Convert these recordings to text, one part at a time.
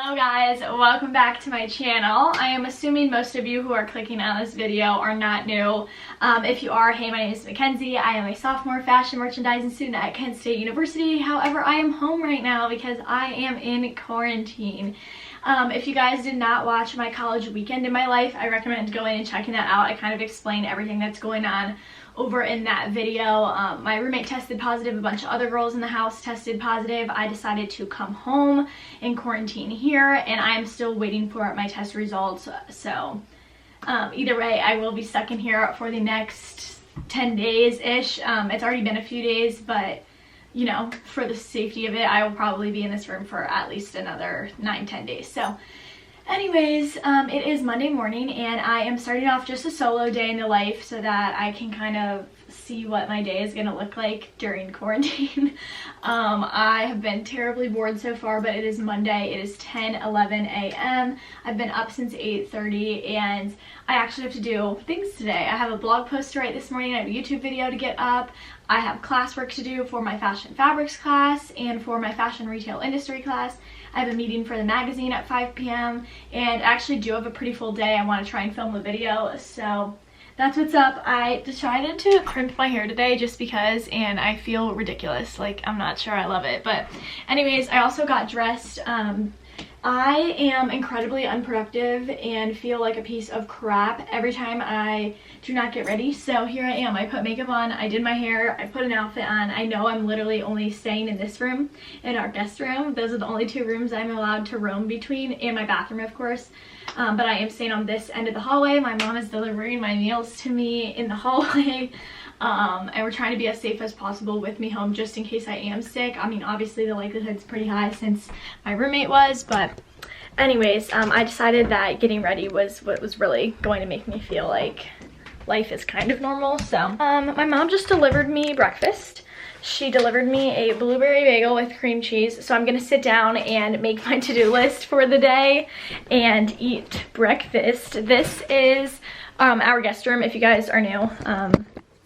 Hello guys, welcome back to my channel. I am assuming most of you who are clicking on this video are not new. If you are, hey, my name is Mckenzie. I am a sophomore fashion merchandising student at Kent State University. However, I am home right now because I am in quarantine. If you guys did not watch my college weekend in my life, I recommend going and checking that out. I kind of explain everything that's going on over in that video. My roommate tested positive, a bunch of other girls in the house tested positive. I decided to come home and quarantine here, and I'm still waiting for my test results. So either way, I will be stuck in here for the next 10 days-ish. It's already been a few days, but you know, for the safety of it, I will probably be in this room for at least another 9-10 days. So anyways, it is Monday morning and I am starting off just a solo day in the life so that I can kind of see what my day is gonna look like during quarantine. I have been terribly bored so far, but it is Monday. It is 10:11 a.m. I've been up since 8:30 and I actually have to do things today. I have a blog post to write this morning. I have a YouTube video to get up. I have classwork to do for my fashion fabrics class and for my fashion retail industry class. I have a meeting for the magazine at 5 p.m. and I actually do have a pretty full day. I want to try and film a video, so that's what's up. I decided to crimp my hair today just because, and I feel ridiculous. Like, I'm not sure I love it, but anyways, I also got dressed. I am incredibly unproductive and feel like a piece of crap every time I do not get ready. So here I am. I put makeup on, I did my hair, I put an outfit on. I know I'm literally only staying in this room, in our guest room. Those are the only two rooms I'm allowed to roam between, and my bathroom, of course. But I am staying on this end of the hallway. My mom is delivering my meals to me in the hallway. And we're trying to be as safe as possible with me home just in case I am sick. I mean, obviously the likelihood's pretty high since my roommate was, but anyways, I decided that getting ready was what was really going to make me feel like life is kind of normal. So my mom just delivered me breakfast. She delivered me a blueberry bagel with cream cheese, so I'm gonna sit down and make my to-do list for the day and eat breakfast. This is our guest room, if you guys are new.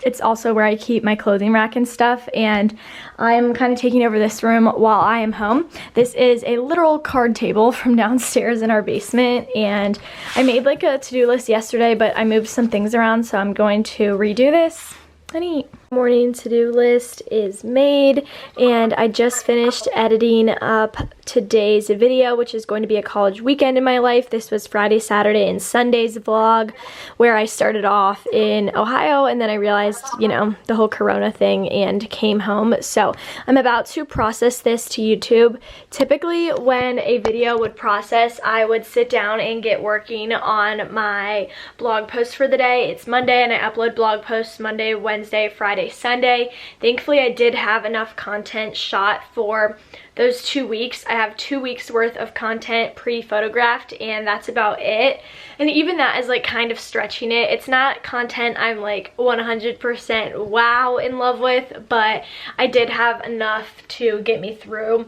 It's also where I keep my clothing rack and stuff, and I'm kind of taking over this room while I am home. This is a literal card table from downstairs in our basement, and I made like a to-do list yesterday, but I moved some things around, so I'm going to redo this and eat. Morning to-do list is made, and I just finished editing up today's video, which is going to be a college weekend in my life. This was Friday, Saturday, and Sunday's vlog, where I started off in Ohio, and then I realized, you know, the whole corona thing and came home. So I'm about to process this to YouTube. Typically when a video would process, I would sit down and get working on my blog post for the day. It's Monday and I upload blog posts Monday, Wednesday, Friday, Sunday. Thankfully, I did have enough content shot for those 2 weeks. I have 2 weeks worth of content pre-photographed, and that's about it. And even that is like kind of stretching it. It's not content I'm like 100% wow in love with, but I did have enough to get me through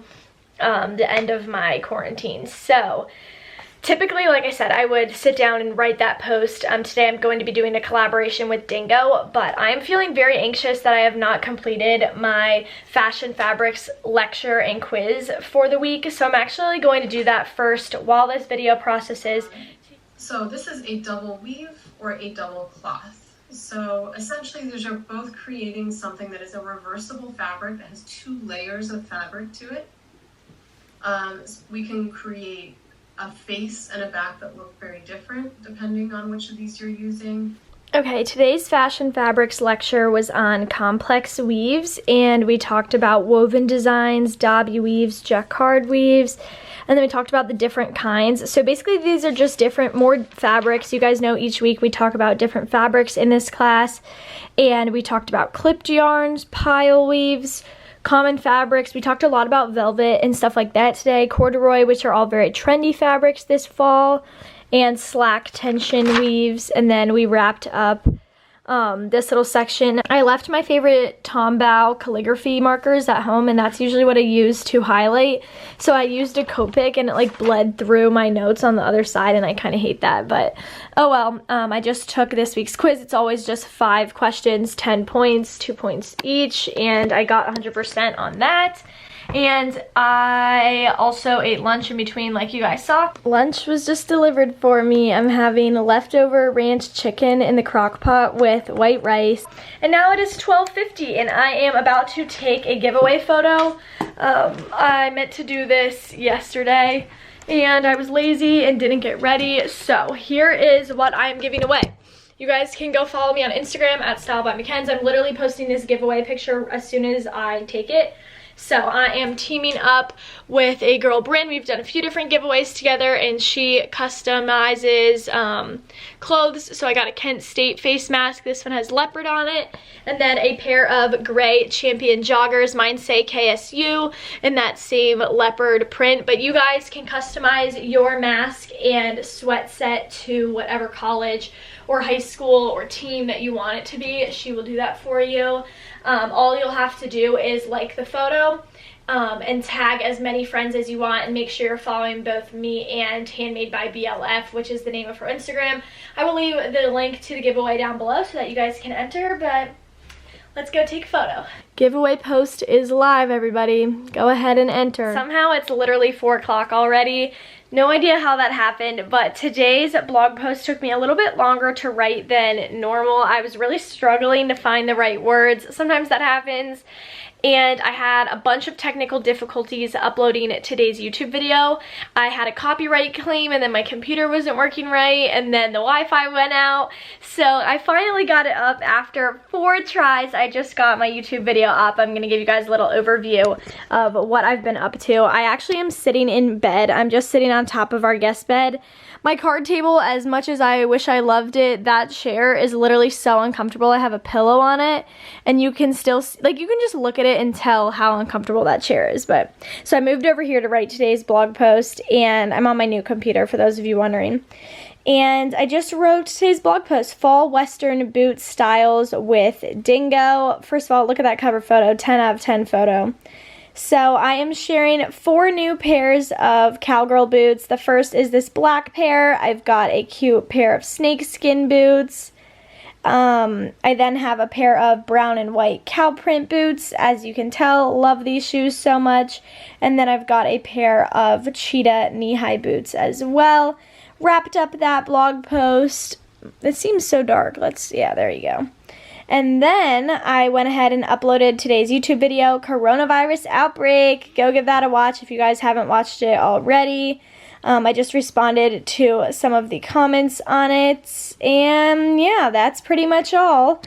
the end of my quarantine. So typically, like I said, I would sit down and write that post. Today I'm going to be doing a collaboration with Dingo, but I am feeling very anxious that I have not completed my fashion fabrics lecture and quiz for the week. So I'm actually going to do that first while this video processes. So this is a double weave or a double cloth. So essentially these are both creating something that is a reversible fabric that has 2 layers of fabric to it. We can create a face and a back that look very different depending on which of these you're using. Okay, today's fashion fabrics lecture was on complex weaves, and we talked about woven designs, dobby weaves, jacquard weaves, and then we talked about the different kinds. So basically these are just more fabrics. You guys know each week we talk about different fabrics in this class, and we talked about clipped yarns, pile weaves, common fabrics. We talked a lot about velvet and stuff like that today, corduroy, which are all very trendy fabrics this fall, and slack tension weaves. And then we wrapped up this little section. I left my favorite Tombow calligraphy markers at home, and that's usually what I use to highlight. So I used a Copic, and it like bled through my notes on the other side, and I kind of hate that, but oh well. I just took this week's quiz. It's always just 5 questions, 10 points, 2 points each, and I got 100% on that. And I also ate lunch in between, like you guys saw. Lunch was just delivered for me. I'm having leftover ranch chicken in the crock pot with white rice. And now it is 12:50 and I am about to take a giveaway photo. I meant to do this yesterday and I was lazy and didn't get ready. So here is what I'm giving away. You guys can go follow me on Instagram at @StyleByMckenzie. I'm literally posting this giveaway picture as soon as I take it. So I am teaming up with a girl, Bryn. We've done a few different giveaways together and she customizes clothes. So I got a Kent State face mask. This one has leopard on it. And then a pair of gray Champion joggers. Mine say KSU in that same leopard print. But you guys can customize your mask and sweat set to whatever college or high school or team that you want it to be. She will do that for you. All you'll have to do is like the photo and tag as many friends as you want, and make sure you're following both me and Handmade by BLF, which is the name of her Instagram. I will leave the link to the giveaway down below so that you guys can enter, but let's go take a photo. Giveaway post is live, everybody. Go ahead and enter. Somehow it's literally 4 o'clock already. No idea how that happened, but today's blog post took me a little bit longer to write than normal. I was really struggling to find the right words. Sometimes that happens. And I had a bunch of technical difficulties uploading today's YouTube video. I had a copyright claim and then my computer wasn't working right and then the Wi-Fi went out. So I finally got it up after 4 tries. I just got my YouTube video up. I'm gonna give you guys a little overview of what I've been up to. I actually am sitting in bed. I'm just sitting on top of our guest bed. My card table, as much as I wish I loved it, that chair is literally so uncomfortable. I have a pillow on it and you can still, like, you can just look at it and tell how uncomfortable that chair is. But so I moved over here to write today's blog post and I'm on my new computer for those of you wondering. And I just wrote today's blog post, Fall Western Boot Styles with Dingo. First of all, look at that cover photo, 10 out of 10 photo. So I am sharing 4 new pairs of cowgirl boots. The first is this black pair. I've got a cute pair of snakeskin boots. I then have a pair of brown and white cow print boots. As you can tell, love these shoes so much. And then I've got a pair of cheetah knee-high boots as well. Wrapped up that blog post. It seems so dark. Yeah, there you go. And then I went ahead and uploaded today's YouTube video, Coronavirus Outbreak. Go give that a watch if you guys haven't watched it already. I just responded to some of the comments on it. And yeah, that's pretty much all.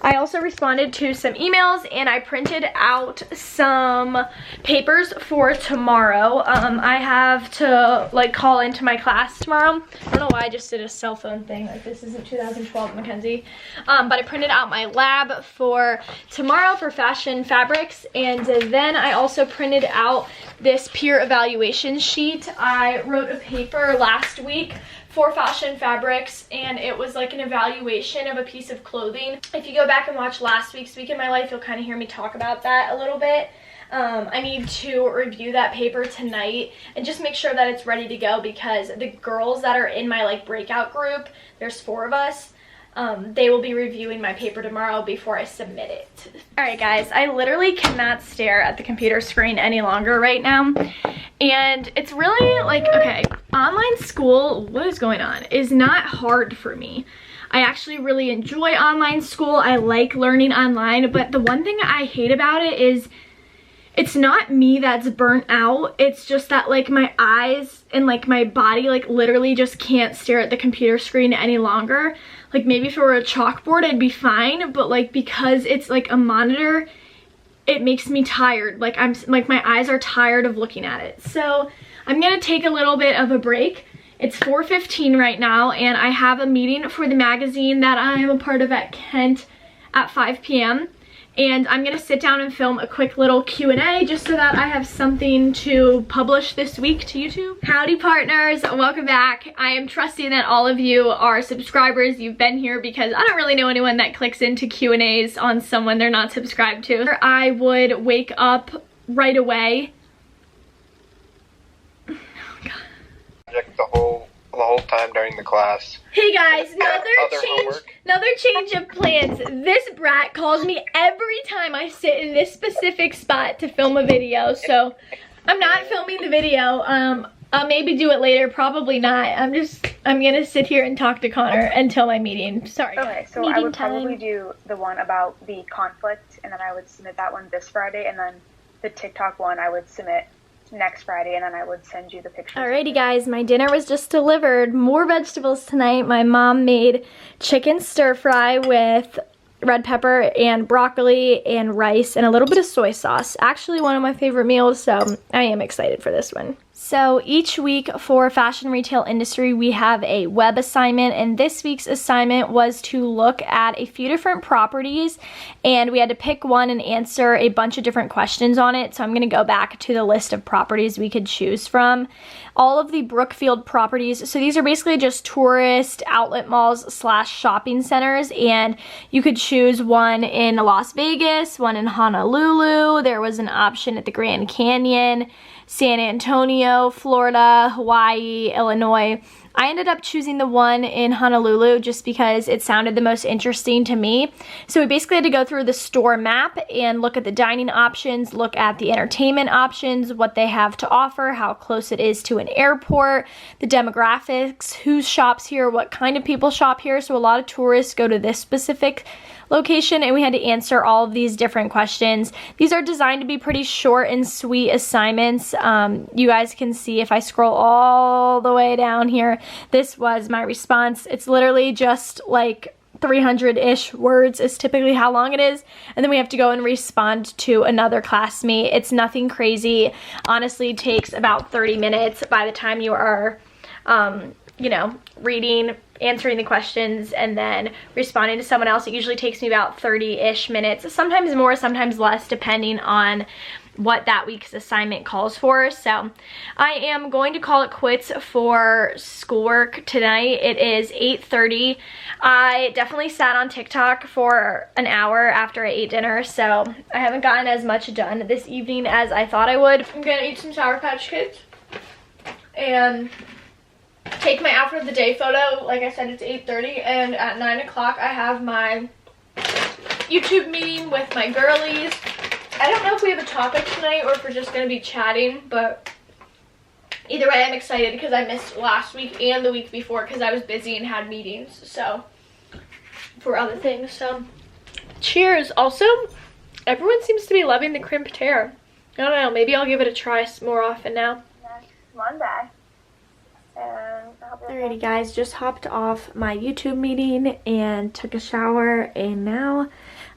I also responded to some emails and I printed out some papers for tomorrow. I have to like call into my class tomorrow. I don't know why I just did a cell phone thing. Like, this isn't 2012 Mckenzie. But I printed out my lab for tomorrow for fashion fabrics. And then I also printed out this peer evaluation sheet. I wrote a paper last week for fashion fabrics and it was like an evaluation of a piece of clothing. If you go back and watch last week's Week in My Life, you'll kind of hear me talk about that a little bit. I need to review that paper tonight and just make sure that it's ready to go, because the girls that are in my like breakout group, there's 4 of us, they will be reviewing my paper tomorrow before I submit it. Alright guys, I literally cannot stare at the computer screen any longer right now. And it's really like, okay, online school, what is going on, is not hard for me. I actually really enjoy online school. I like learning online, but the one thing I hate about it is it's not me that's burnt out. It's just that like my eyes and like my body like literally just can't stare at the computer screen any longer. Like maybe if it were a chalkboard I'd be fine, but like because it's like a monitor, it makes me tired. Like I'm like my eyes are tired of looking at it. So I'm gonna take a little bit of a break. It's 4:15 right now and I have a meeting for the magazine that I am a part of at Kent at 5 p.m. And I'm gonna sit down and film a quick little Q&A just so that I have something to publish this week to YouTube. Howdy partners, welcome back. I am trusting that all of you are subscribers. You've been here because I don't really know anyone that clicks into Q&As on someone they're not subscribed to. I would wake up right away. Oh God. The whole time during the class. Hey guys, Homework. another change of plans. This brat calls me every time I sit in this specific spot to film a video, so I'm not filming the video. I'll maybe do it later, probably not. I'm gonna sit here and talk to Connor until my meeting. Sorry. Okay, so I would probably do the one about the conflict, and then I would submit that one this Friday, and then the TikTok one I would submit next Friday, and then I would send you the pictures. Alrighty guys, my dinner was just delivered. More vegetables tonight. My mom made chicken stir fry with red pepper and broccoli and rice and a little bit of soy sauce. Actually one of my favorite meals, so I am excited for this one. So each week for fashion retail industry, we have a web assignment, and this week's assignment was to look at a few different properties, and we had to pick one and answer a bunch of different questions on it. So I'm gonna go back to the list of properties we could choose from. All of the Brookfield properties, so these are basically just tourist outlet malls / shopping centers, and you could choose one in Las Vegas, one in Honolulu. There was an option at the Grand Canyon, San Antonio, Florida, Hawaii, Illinois. I ended up choosing the one in Honolulu just because it sounded the most interesting to me. So we basically had to go through the store map and look at the dining options, look at the entertainment options, what they have to offer, how close it is to an airport, the demographics, who shops here, what kind of people shop here. So a lot of tourists go to this specific location, and we had to answer all of these different questions. These are designed to be pretty short and sweet assignments. You guys can see if I scroll all the way down here, this was my response. It's literally just like 300-ish words is typically how long it is, and then we have to go and respond to another classmate. It's nothing crazy. Honestly, it takes about 30 minutes by the time you are you know, reading, answering the questions, and then responding to someone else. It usually takes me about 30-ish minutes, sometimes more, sometimes less, depending on what that week's assignment calls for. So I am going to call it quits for schoolwork tonight. It is 8:30. I definitely sat on TikTok for an hour after I ate dinner, so I haven't gotten as much done this evening as I thought I would. I'm gonna eat some Sour Patch Kids and take my after the day photo. Like I said, it's 8:30, and at 9 o'clock I have my YouTube meeting with my girlies. I don't know if we have a topic tonight or if we're just going to be chatting, but either way I'm excited because I missed last week and the week before because I was busy and had meetings, so, for other things. So cheers. Also, everyone seems to be loving the crimped hair. I don't know, maybe I'll give it a try more often now. Next Monday. Alrighty guys, just hopped off my YouTube meeting and took a shower, and now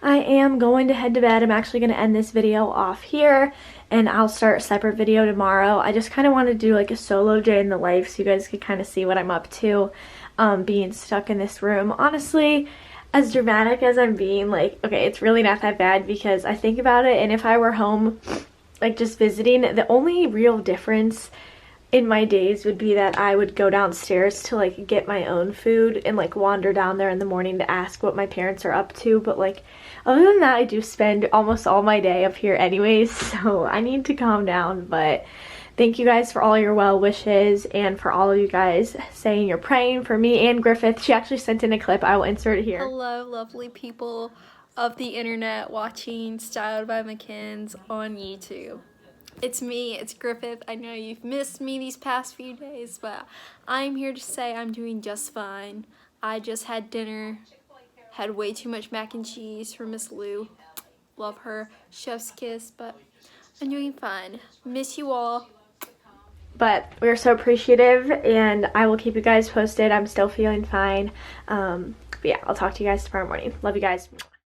I am going to head to bed. I'm actually going to end this video off here, and I'll start a separate video tomorrow. I just kind of want to do like a solo day in the life so you guys can kind of see what I'm up to being stuck in this room. Honestly, as dramatic as I'm being, like, okay, it's really not that bad because I think about it, and if I were home like just visiting, the only real difference in my days would be that I would go downstairs to like get my own food and like wander down there in the morning to ask what my parents are up to. But like other than that, I do spend almost all my day up here anyways, so I need to calm down. But thank you guys for all your well wishes and for all of you guys saying you're praying for me and Griffith. She actually sent in a clip. I will insert it here. Hello lovely people of the internet watching Styled by McKenzie on YouTube. It's me, it's Griffith. I know you've missed me these past few days, but I'm here to say I'm doing just fine. I just had dinner, had way too much mac and cheese from Miss Lou. Love her, chef's kiss, but I'm doing fine. Miss you all. But we're so appreciative, and I will keep you guys posted. I'm still feeling fine. But yeah, I'll talk to you guys tomorrow morning. Love you guys.